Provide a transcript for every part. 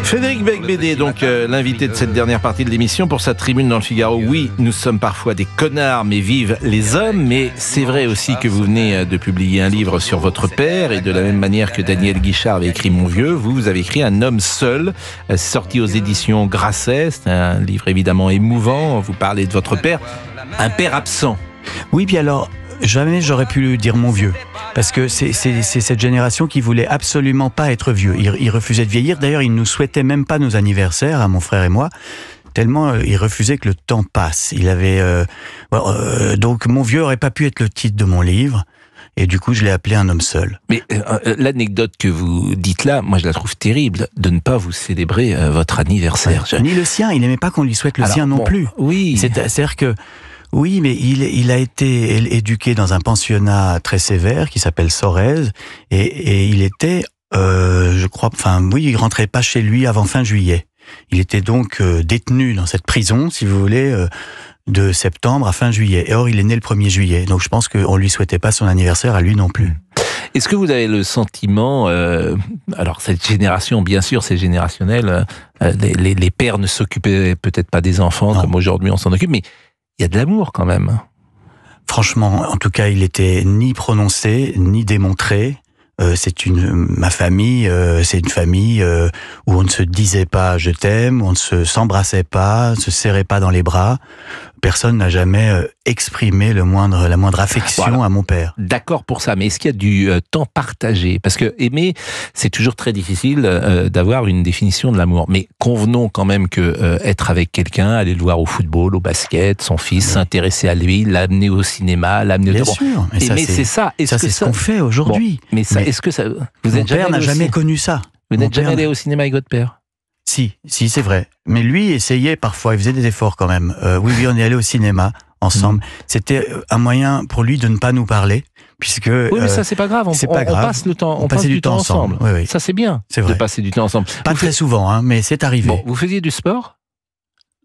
Frédéric Beigbeder, donc l'invité de cette dernière partie de l'émission pour sa tribune dans le Figaro. Oui, nous sommes parfois des connards, mais vivent les hommes. Mais c'est vrai aussi que vous venez de publier un livre sur votre père, et de la même manière que Daniel Guichard avait écrit Mon vieux, vous avez écrit Un homme seul, sorti aux éditions Grasset. C'est un livre évidemment émouvant. Vous parlez de votre père, un père absent. Oui, puis alors, jamais j'aurais pu dire mon vieux. Parce que c'est cette génération qui voulait absolument pas être vieux. Il refusait de vieillir. D'ailleurs, il nous souhaitait même pas nos anniversaires, à mon frère et moi, tellement il refusait que le temps passe. Il avait donc Mon vieux aurait pas pu être le titre de mon livre. Et du coup, je l'ai appelé Un homme seul. Mais l'anecdote que vous dites là, moi je la trouve terrible, de ne pas vous célébrer votre anniversaire. Ni le sien. Il n'aimait pas qu'on lui souhaite le sien non plus. Oui. C'est-à-dire que oui, mais il a été éduqué dans un pensionnat très sévère qui s'appelle Sorèze, et il était, je crois, il rentrait pas chez lui avant fin juillet. Il était donc détenu dans cette prison, si vous voulez, de septembre à fin juillet. Et or, il est né le 1er juillet, donc je pense qu'on lui souhaitait pas son anniversaire à lui non plus. Est-ce que vous avez le sentiment, alors cette génération, bien sûr, c'est générationnel, les pères ne s'occupaient peut-être pas des enfants comme aujourd'hui on s'en occupe, mais il y a de l'amour quand même. Franchement, en tout cas, il était ni prononcé, ni démontré. Ma famille, c'est une famille où on ne se disait pas je t'aime, on ne s'embrassait pas, se serrait pas dans les bras. Personne n'a jamais exprimé la moindre affection à mon père. D'accord pour ça, mais est-ce qu'il y a du temps partagé? Parce que aimer, c'est toujours très difficile d'avoir une définition de l'amour. Mais convenons quand même que être avec quelqu'un, aller le voir au football, au basket, son fils, s'intéresser à lui, l'amener au cinéma, l'amener Bien sûr, mais c'est ça. C'est ce qu'on fait aujourd'hui. Mais ça, est-ce que ça, mon père n'a jamais connu ça. Vous n'êtes jamais allé au cinéma avec votre père? Si, c'est vrai. Mais lui essayait parfois, il faisait des efforts quand même. Oui, on est allé au cinéma ensemble. C'était un moyen pour lui de ne pas nous parler, puisque... Oui, mais ça c'est pas grave, on passe le temps, on passe du temps ensemble. Oui. Ça c'est bien, de passer du temps ensemble. Pas très souvent, mais c'est arrivé. Bon, vous faisiez du sport?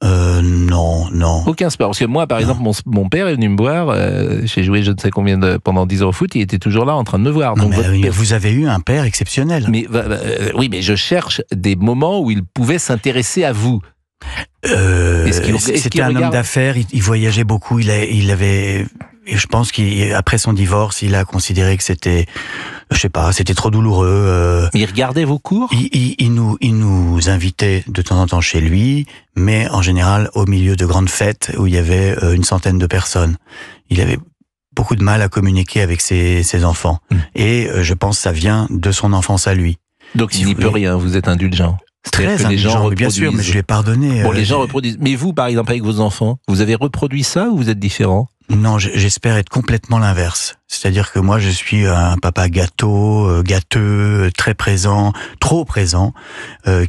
Non. Aucun sport. Parce que moi, par exemple, mon père est venu me voir, j'ai joué je ne sais combien pendant 10 ans au foot, il était toujours là en train de me voir. Donc vous avez eu un père exceptionnel. Oui, mais je cherche des moments où il pouvait s'intéresser à vous. C'était un homme d'affaires, il voyageait beaucoup, il avait... Et je pense qu'après son divorce, il a considéré que c'était... Je sais pas, c'était trop douloureux. Il regardait vos cours? Il nous invitait de temps en temps chez lui, mais en général au milieu de grandes fêtes où il y avait une centaine de personnes. Il avait beaucoup de mal à communiquer avec ses enfants. Et je pense que ça vient de son enfance à lui. Donc il n'y peut rien, vous êtes indulgent. Très indulgent, bien sûr, mais je lui ai pardonné. Bon, les gens reproduisent. Mais vous, par exemple, avec vos enfants, vous avez reproduit ça ou vous êtes différent? Non, j'espère être complètement l'inverse. C'est-à-dire que moi, je suis un papa gâteux, très présent, trop présent,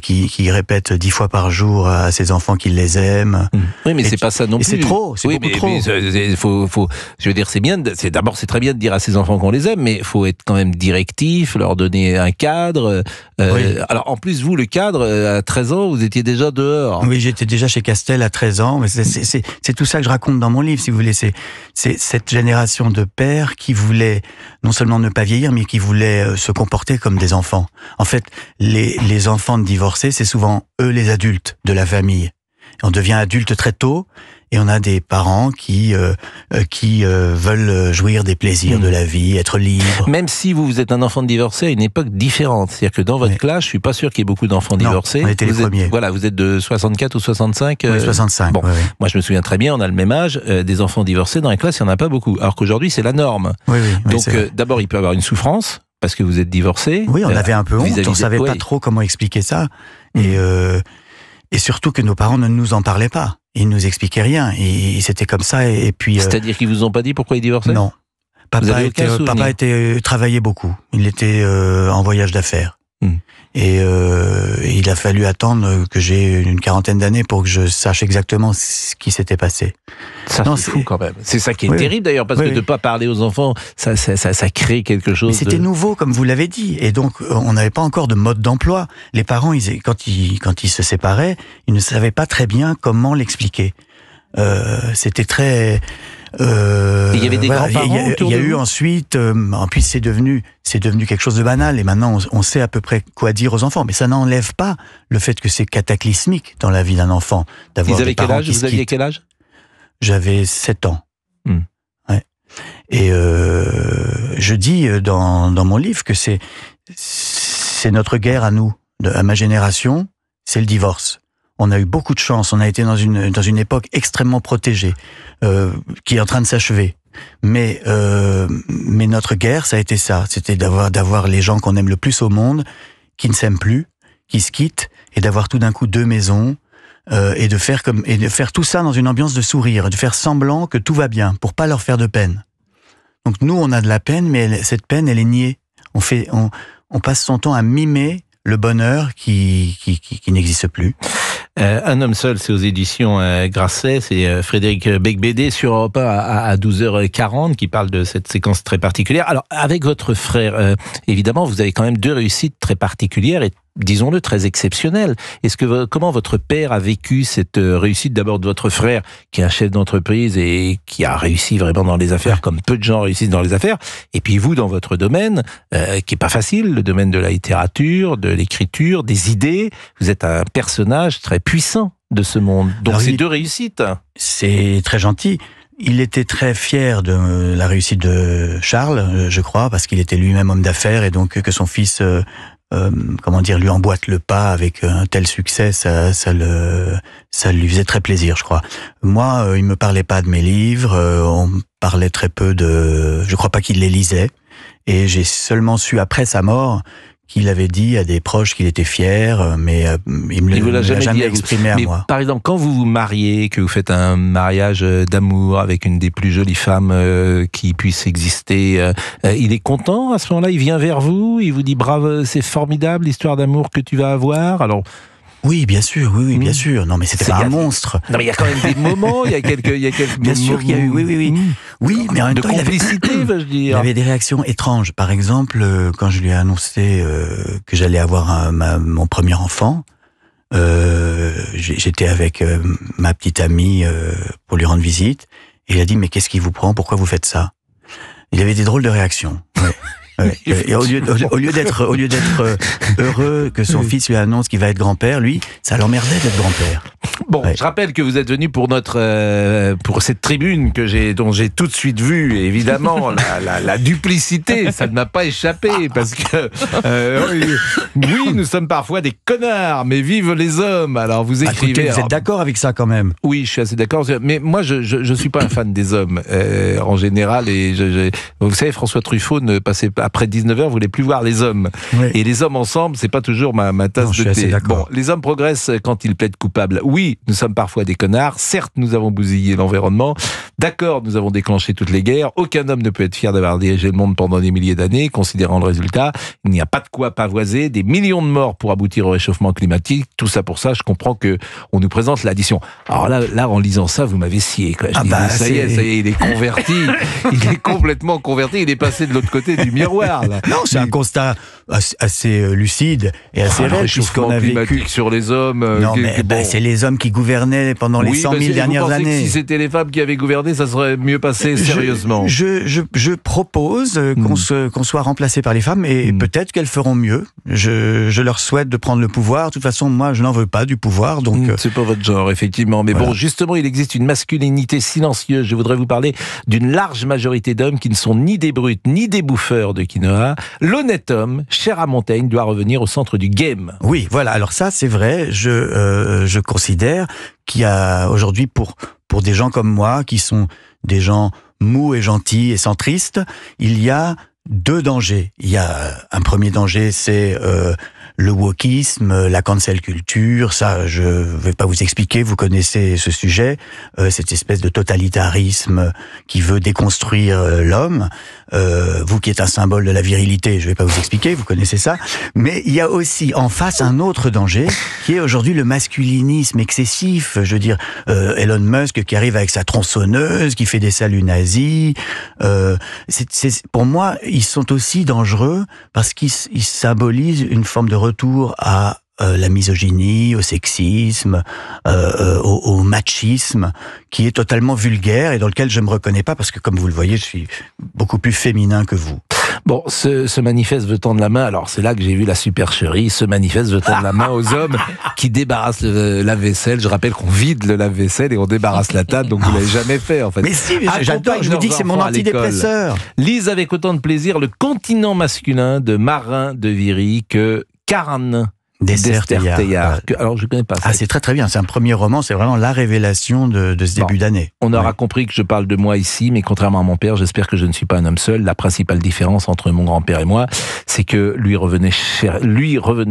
qui répète 10 fois par jour à ses enfants qu'il les aime. Oui, mais c'est pas ça non plus. C'est trop, c'est beaucoup trop. Je veux dire, c'est bien. D'abord, c'est très bien de dire à ses enfants qu'on les aime, mais il faut être quand même directif, leur donner un cadre. Alors, en plus, vous, le cadre, à 13 ans, vous étiez déjà dehors. Oui, j'étais déjà chez Castel à 13 ans. Mais c'est tout ça que je raconte dans mon livre, si vous voulez. C'est cette génération de pères qui voulaient non seulement ne pas vieillir, mais qui voulaient se comporter comme des enfants. En fait, les enfants de divorcés, c'est souvent eux les adultes de la famille. On devient adulte très tôt, et on a des parents qui veulent jouir des plaisirs de la vie, être libres. Même si vous êtes un enfant de divorcé à une époque différente. C'est-à-dire que dans votre classe, je suis pas sûr qu'il y ait beaucoup d'enfants divorcés. On était les premiers. Voilà, vous êtes de 64 ou 65 Oui, 65. Bon, moi je me souviens très bien, on a le même âge, des enfants divorcés dans la classe, il n'y en a pas beaucoup. Alors qu'aujourd'hui, c'est la norme. Donc d'abord, il peut y avoir une souffrance, parce que vous êtes divorcé. Oui, on avait un peu honte, on savait pas trop comment expliquer ça. Et surtout que nos parents ne nous en parlaient pas. Ils nous expliquaient rien. Et c'était comme ça. Et puis. C'est-à-dire qu'ils vous ont pas dit pourquoi ils divorçaient? Non. Papa travaillait beaucoup. Il était en voyage d'affaires. Et il a fallu attendre que j'ai une quarantaine d'années pour que je sache exactement ce qui s'était passé. Ça, c'est fou quand même. C'est ça qui est terrible d'ailleurs, parce que de ne pas parler aux enfants, ça crée quelque chose. Mais c'était nouveau, comme vous l'avez dit. Et donc, on n'avait pas encore de mode d'emploi. Les parents, quand ils se séparaient, ils ne savaient pas très bien comment l'expliquer. C'était très... il y avait des grands-parents autour Il y a de eu vous ensuite, en plus c'est devenu quelque chose de banal et maintenant on sait à peu près quoi dire aux enfants, mais ça n'enlève pas le fait que c'est cataclysmique dans la vie d'un enfant d'avoir des parents qui se quittent. Vous aviez quel âge? J'avais 7 ans. Hmm. Ouais. Et je dis dans mon livre que c'est notre guerre à nous, à ma génération, c'est le divorce. On a eu beaucoup de chance, on a été dans une époque extrêmement protégée, qui est en train de s'achever. Mais notre guerre, ça a été ça. C'était d'avoir les gens qu'on aime le plus au monde, qui ne s'aiment plus, qui se quittent, et d'avoir tout d'un coup 2 maisons, et de faire tout ça dans une ambiance de sourire, de faire semblant que tout va bien, pour pas leur faire de peine. Donc nous, on a de la peine, mais cette peine, elle est niée. On passe son temps à mimer le bonheur qui n'existe plus. Un homme seul, c'est aux éditions Grasset, c'est Frédéric Beigbeder sur Europe 1 à 12h40 qui parle de cette séquence très particulière. Alors, avec votre frère, évidemment, vous avez quand même 2 réussites très particulières et disons-le, très exceptionnelles. Comment votre père a vécu cette réussite d'abord de votre frère, qui est un chef d'entreprise et qui a réussi vraiment dans les affaires, comme peu de gens réussissent dans les affaires, et puis vous, dans votre domaine, qui est pas facile, le domaine de la littérature, de l'écriture, des idées, vous êtes un personnage très puissant de ce monde. Donc alors, c'est 2 réussites. C'est très gentil. Il était très fier de la réussite de Charles, je crois, parce qu'il était lui-même homme d'affaires et donc que son fils... lui emboîte le pas avec un tel succès, ça lui faisait très plaisir, je crois. Moi, il me parlait pas de mes livres, on parlait très peu je crois pas qu'il les lisait, et j'ai seulement su après sa mort qu'il avait dit à des proches qu'il était fier, mais il me l'a jamais exprimé à moi. Par exemple, quand vous vous mariez, que vous faites un mariage d'amour avec une des plus jolies femmes qui puisse exister, il est content à ce moment-là, il vient vers vous, il vous dit bravo, c'est formidable l'histoire d'amour que tu vas avoir. Alors oui, bien sûr, oui, bien sûr. Non, mais c'était pas un monstre. Non, mais il y a quand même des moments, il y a quelques bien sûr qu'il y a eu, oui. Oui, mais en même temps, complicité, veux-je dire. Il y avait des réactions étranges. Par exemple, quand je lui ai annoncé que j'allais avoir mon premier enfant, j'étais avec ma petite amie pour lui rendre visite, et il a dit, mais qu'est-ce qui vous prend? Pourquoi vous faites ça? Il y avait des drôles de réactions. Ouais. Ouais. Et au lieu d'être heureux que son fils lui annonce qu'il va être grand-père, lui, ça l'emmerdait d'être grand-père. Bon, je rappelle que vous êtes venu pour pour cette tribune dont j'ai tout de suite vu, évidemment, la duplicité, ça ne m'a pas échappé, parce que oui, nous sommes parfois des connards, mais vive les hommes. Alors vous écrivez. Écoutez, vous êtes d'accord avec ça quand même? Oui, je suis assez d'accord, mais moi je suis pas un fan des hommes en général, et vous savez, François Truffaut ne passait pas après 19h, voulait plus voir les hommes. Oui. Et les hommes ensemble, c'est pas toujours ma tasse de thé. Bon, les hommes progressent quand ils plaident coupables. Oui, nous sommes parfois des connards. Certes, nous avons bousillé l'environnement. D'accord, nous avons déclenché toutes les guerres. Aucun homme ne peut être fier d'avoir dirigé le monde pendant des milliers d'années, considérant le résultat. Il n'y a pas de quoi pavoiser. Des millions de morts pour aboutir au réchauffement climatique. Tout ça pour ça, je comprends que on nous présente l'addition. Alors là, en lisant ça, vous m'avez scié, quoi. Ça y est, il est converti. Il est complètement converti. Il est passé de l'autre côté du miroir. Là. Non, c'est un constat assez lucide et assez réel, puisqu'on a vécu sur les hommes. Non, mais c'est les hommes qui gouvernaient pendant les 100 000 dernières années. Que si c'était les femmes qui avaient gouverné, ça serait mieux passé sérieusement. Je propose qu'on soit remplacé par les femmes, et peut-être qu'elles feront mieux. Je leur souhaite de prendre le pouvoir. De toute façon, moi, je n'en veux pas du pouvoir. Donc c'est pas votre genre, effectivement. Mais voilà. Bon, justement, il existe une masculinité silencieuse. Je voudrais vous parler d'une large majorité d'hommes qui ne sont ni des brutes, ni des bouffeurs de quinoa. L'honnête homme, cher à Montaigne, doit revenir au centre du game. Oui, voilà. Alors ça, c'est vrai. Je considère qu'il y a aujourd'hui, pour des gens comme moi, qui sont des gens mous et gentils et centristes, il y a 2 dangers. Il y a un premier danger, c'est le wokisme, la cancel culture. Ça, je vais pas vous expliquer, vous connaissez ce sujet, cette espèce de totalitarisme qui veut déconstruire l'homme. Vous qui êtes un symbole de la virilité, je vais pas vous expliquer, vous connaissez ça. Mais il y a aussi en face un autre danger, qui est aujourd'hui le masculinisme excessif. Je veux dire, Elon Musk qui arrive avec sa tronçonneuse, qui fait des saluts nazis. Pour moi, ils sont aussi dangereux parce qu'ils symbolisent une forme de retour à la misogynie, au sexisme, au machisme, qui est totalement vulgaire et dans lequel je me reconnais pas parce que, comme vous le voyez, je suis beaucoup plus féminin que vous. Bon, ce manifeste veut tendre la main, alors c'est là que j'ai vu la supercherie, ce manifeste veut tendre la main aux hommes qui débarrassent le lave-vaisselle. Je rappelle qu'on vide le lave-vaisselle et on débarrasse la table, donc vous l'avez jamais fait en fait. Mais si, j'adore, je vous dis que c'est mon antidépresseur. Lise avec autant de plaisir le continent masculin de Marin de Viry que Karen d'Esther-Teillard. Alors je ne connais pas ça. Ah, c'est très très bien, c'est un premier roman, c'est vraiment la révélation de ce début d'année. On aura compris que je parle de moi ici, mais contrairement à mon père, j'espère que je ne suis pas un homme seul. La principale différence entre mon grand-père et moi, c'est que lui revenait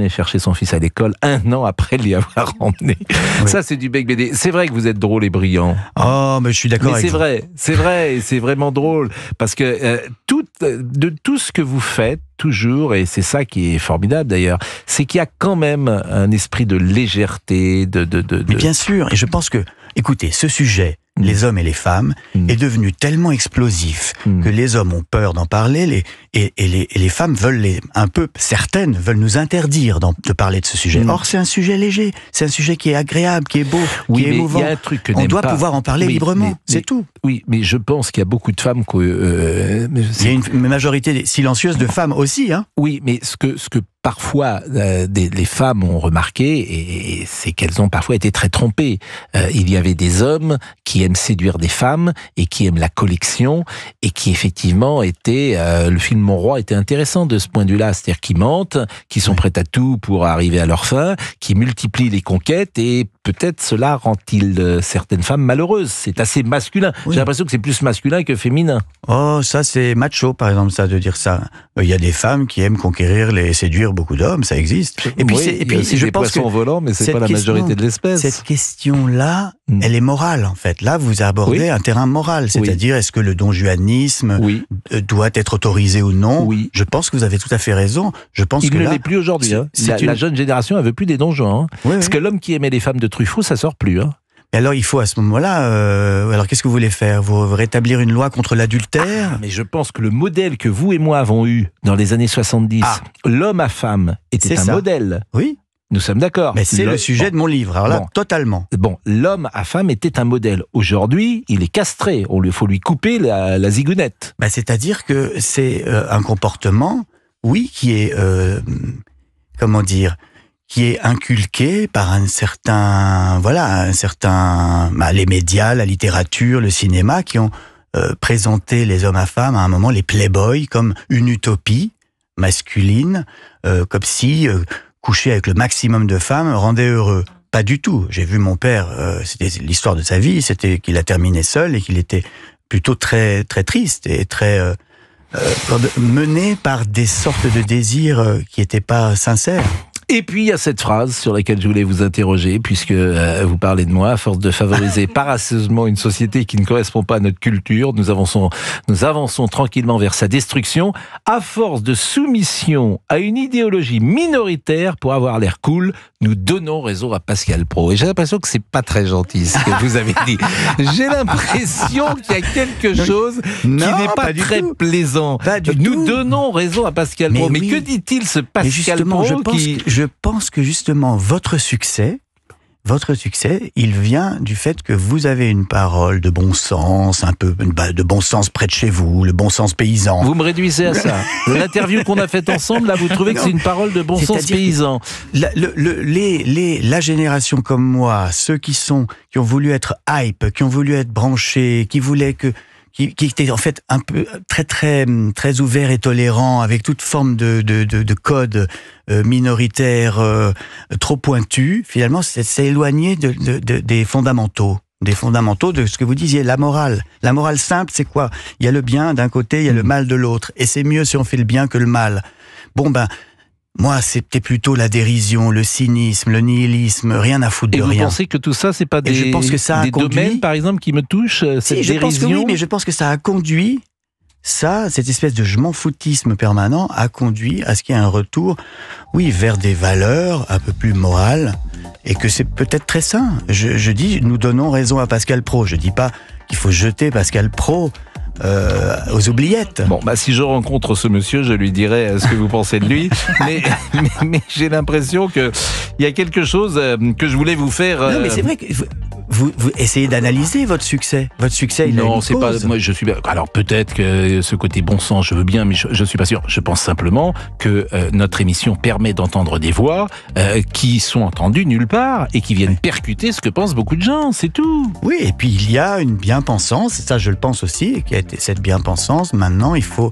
chercher son fils à l'école 1 an après l'y avoir emmené. Oui. Ça, c'est du bec BD. C'est vrai que vous êtes drôle et brillant. Oh, mais je suis d'accord avec vous. C'est vrai, et c'est vraiment drôle, parce que de tout ce que vous faites, toujours, et c'est ça qui est formidable d'ailleurs, c'est qu'il y a quand même un esprit de légèreté, Mais bien sûr, et je pense que, écoutez, ce sujet, les hommes et les femmes, est devenu tellement explosif que les hommes ont peur d'en parler, et les femmes veulent certaines veulent nous interdire de parler de ce sujet. Or, c'est un sujet léger, c'est un sujet qui est agréable, qui est beau, qui est émouvant. Il y a un truc que on doit pas. pouvoir en parler librement, c'est tout. Oui, mais je pense qu'il y a beaucoup de femmes il y a une majorité silencieuse de femmes aussi, hein. Oui, mais ce que parfois les femmes ont remarqué, et c'est qu'elles ont parfois été très trompées. Il y avait des hommes qui aiment séduire des femmes et qui aiment la collection et qui effectivement étaient... le film Mon Roi était intéressant de ce point de vue-là, c'est-à-dire qui mentent, qui sont prêts à tout pour arriver à leur fin, qui multiplient les conquêtes et peut-être cela rend-il certaines femmes malheureuses. C'est assez masculin. Oui. J'ai l'impression que c'est plus masculin que féminin. Oh, ça c'est macho par exemple, ça, de dire ça. Il y a des femmes qui aiment conquérir et séduire beaucoup d'hommes, ça existe. Et puis, je pense que volants, mais c'est pas la majorité de l'espèce. Cette question-là, elle est morale en fait. Là, vous abordez un terrain moral, c'est-à-dire est-ce que le donjuanisme doit être autorisé ou non. Je pense que vous avez tout à fait raison. Je pense il ne l'est plus aujourd'hui. La jeune génération, elle veut plus des donjons. Parce que l'homme qui aimait les femmes de Truffaut, ça sort plus. Et alors, il faut à ce moment-là... alors, qu'est-ce que vous voulez faire? Vous rétablir une loi contre l'adultère? Mais je pense que le modèle que vous et moi avons eu dans les années 70, l'homme à femme, était un modèle. Oui. Nous sommes d'accord. Mais c'est le sujet de mon livre. Alors là, totalement. Bon, l'homme à femme était un modèle. Aujourd'hui, il est castré. Faut lui couper la zigounette. C'est-à-dire que c'est un comportement, qui est... comment dire, qui est inculqué par un certain, les médias, la littérature, le cinéma, qui ont présenté les hommes à femmes à un moment, les playboys, comme une utopie masculine, comme si coucher avec le maximum de femmes rendait heureux. Pas du tout. J'ai vu mon père, c'était l'histoire de sa vie, c'était qu'il a terminé seul et qu'il était plutôt très très triste et très mené par des sortes de désirs qui n'étaient pas sincères. Et puis il y a cette phrase sur laquelle je voulais vous interroger, puisque vous parlez de moi, à force de favoriser parasseusement une société qui ne correspond pas à notre culture, nous avançons tranquillement vers sa destruction, à force de soumission à une idéologie minoritaire pour avoir l'air cool, nous donnons raison à Pascal Praud. Et j'ai l'impression que c'est pas très gentil ce que vous avez dit. J'ai l'impression qu'il y a quelque chose qui n'est pas très plaisant. Nous donnons raison à Pascal Praud. Mais que dit-il ce Pascal Praud Je pense que justement, votre succès, il vient du fait que vous avez une parole de bon sens, un peu de bon sens près de chez vous, le bon sens paysan. Vous me réduisez à ça. L'interview qu'on a faite ensemble, là, vous trouvez que c'est une parole de bon sens paysan. La génération comme moi, ceux qui ont voulu être hype, qui ont voulu être branchés, qui était en fait un peu très ouvert et tolérant, avec toute forme de code minoritaire trop pointu, finalement c'est éloigné des fondamentaux. Des fondamentaux de ce que vous disiez, la morale. La morale simple, c'est quoi? Il y a le bien d'un côté, il y a le mal de l'autre. Et c'est mieux si on fait le bien que le mal. Moi, c'était plutôt la dérision, le cynisme, le nihilisme, rien à foutre de rien. Et vous pensez que tout ça, c'est pas des domaines, par exemple, qui me touchent, cette dérision? Je pense que oui, mais je pense que ça a conduit, cette espèce de je m'en foutisme permanent a conduit à ce qu'il y ait un retour, vers des valeurs un peu plus morales, et que c'est peut-être très sain. Je dis, nous donnons raison à Pascal Praud. Je dis pas qu'il faut jeter Pascal Praud aux oubliettes. Bon, bah, si je rencontre ce monsieur, je lui dirai ce que vous pensez de lui. mais j'ai l'impression qu'il y a quelque chose que je voulais vous faire. Non, mais c'est vrai que vous essayez d'analyser votre succès. Votre succès, il a Non, une c'est pas. cause. Moi, je suis. Alors peut-être que ce côté bon sens, je veux bien, mais je suis pas sûr. Je pense simplement que notre émission permet d'entendre des voix qui sont entendues nulle part et qui viennent percuter ce que pensent beaucoup de gens. C'est tout. Oui, et puis il y a une bien-pensance, ça je le pense aussi, qui a été cette bien-pensance. Maintenant, il faut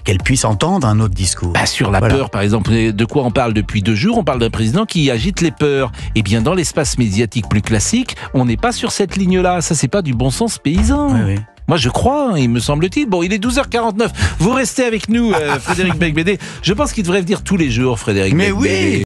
qu'elle puisse entendre un autre discours. Bah, sur la peur, par exemple, de quoi on parle depuis 2 jours? On parle d'un président qui agite les peurs. Eh bien, dans l'espace médiatique plus classique, on n'est pas sur cette ligne-là. Ça, c'est pas du bon sens paysan. Oui, oui. Moi, je crois, il me semble-t-il. Bon, il est 12h49. Vous restez avec nous, Frédéric Becbédé. Je pense qu'il devrait venir tous les jours, Frédéric Mais Becbédé. oui.